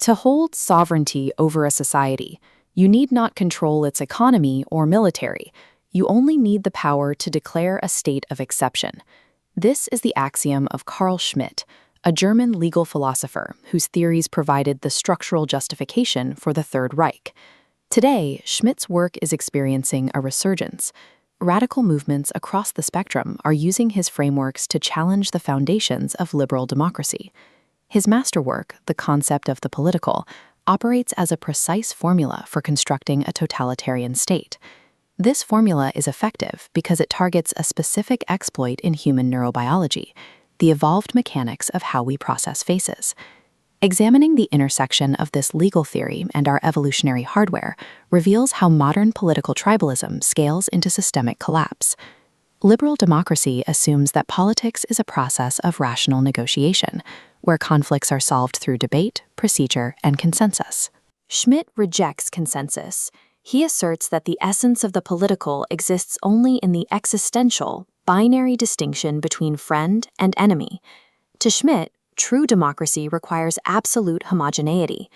To hold sovereignty over a society, you need not control its economy or military. You only need the power to declare a state of exception. This is the axiom of Carl Schmitt, a German legal philosopher whose theories provided the structural justification for the Third Reich. Today, Schmitt's work is experiencing a resurgence. Radical movements across the spectrum are using his frameworks to challenge the foundations of liberal democracy. His masterwork, The Concept of the Political, operates as a precise formula for constructing a totalitarian state. This formula is effective because it targets a specific exploit in human neurobiology, the evolved mechanics of how we process faces. Examining the intersection of this legal theory and our evolutionary hardware reveals how modern political tribalism scales into systemic collapse. Liberal democracy assumes that politics is a process of rational negotiation, where conflicts are solved through debate, procedure, and consensus. Schmitt rejects consensus. He asserts that the essence of the political exists only in the existential, binary distinction between friend and enemy. To Schmitt, true democracy requires absolute homogeneity.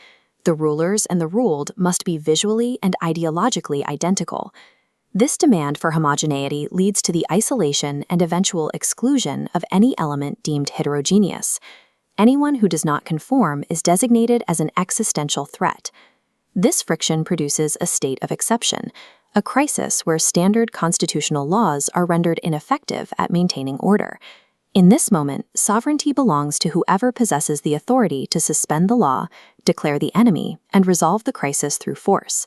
The rulers and the ruled must be visually and ideologically identical. This demand for homogeneity leads to the isolation and eventual exclusion of any element deemed heterogeneous. Anyone who does not conform is designated as an existential threat. This friction produces a state of exception, a crisis where standard constitutional laws are rendered ineffective at maintaining order. In this moment, sovereignty belongs to whoever possesses the authority to suspend the law, declare the enemy, and resolve the crisis through force.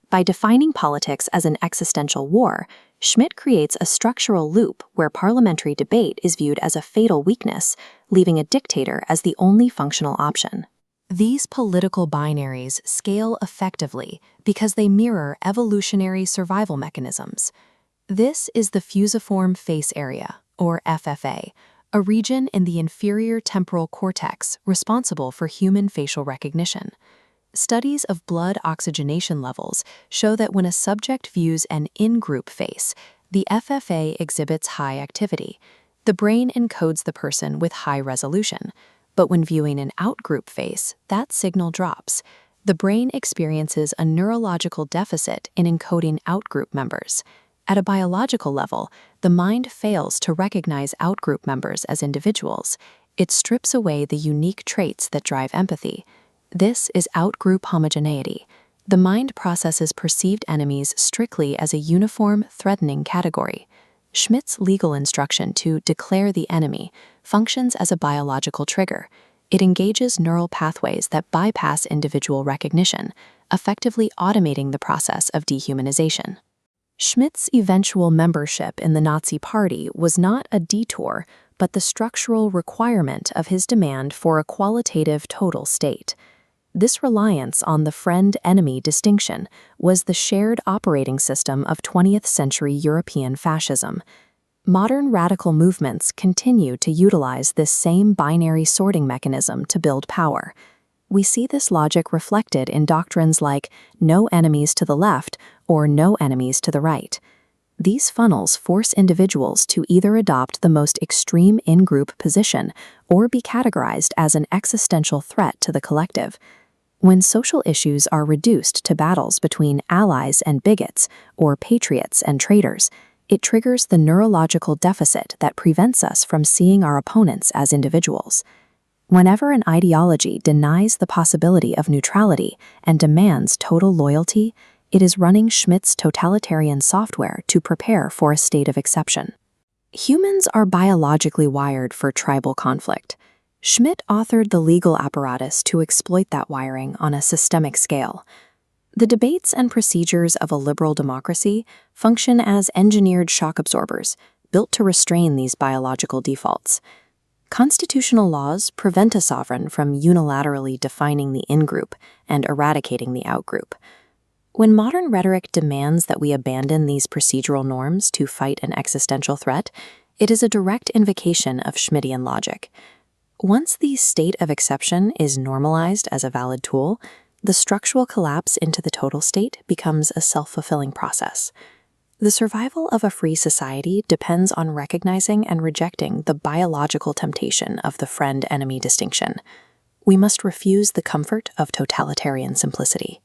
By defining politics as an existential war, Schmitt creates a structural loop where parliamentary debate is viewed as a fatal weakness, leaving a dictator as the only functional option. These political binaries scale effectively because they mirror evolutionary survival mechanisms. This is the fusiform face area, or FFA, a region in the inferior temporal cortex responsible for human facial recognition. Studies of blood oxygenation levels show that when a subject views an in-group face, the FFA exhibits high activity. The brain encodes the person with high resolution. But when viewing an out-group face, that signal drops. The brain experiences a neurological deficit in encoding out-group members. At a biological level, the mind fails to recognize out-group members as individuals. It strips away the unique traits that drive empathy. This is out-group homogeneity. The mind processes perceived enemies strictly as a uniform, threatening category. Schmitt's legal instruction to declare the enemy functions as a biological trigger. It engages neural pathways that bypass individual recognition, effectively automating the process of dehumanization. Schmitt's eventual membership in the Nazi Party was not a detour, but the structural requirement of his demand for a qualitative total state. This reliance on the friend-enemy distinction was the shared operating system of 20th century European fascism. Modern radical movements continue to utilize this same binary sorting mechanism to build power. We see this logic reflected in doctrines like no enemies to the left or no enemies to the right. These funnels force individuals to either adopt the most extreme in-group position or be categorized as an existential threat to the collective. When social issues are reduced to battles between allies and bigots, or patriots and traitors, it triggers the neurological deficit that prevents us from seeing our opponents as individuals. Whenever an ideology denies the possibility of neutrality and demands total loyalty, it is running Schmitt's totalitarian software to prepare for a state of exception. Humans are biologically wired for tribal conflict. Schmitt authored the legal apparatus to exploit that wiring on a systemic scale. The debates and procedures of a liberal democracy function as engineered shock absorbers, built to restrain these biological defaults. Constitutional laws prevent a sovereign from unilaterally defining the in-group and eradicating the out-group. When modern rhetoric demands that we abandon these procedural norms to fight an existential threat, it is a direct invocation of Schmittian logic. Once the state of exception is normalized as a valid tool, the structural collapse into the total state becomes a self-fulfilling process. The survival of a free society depends on recognizing and rejecting the biological temptation of the friend-enemy distinction. We must refuse the comfort of totalitarian simplicity.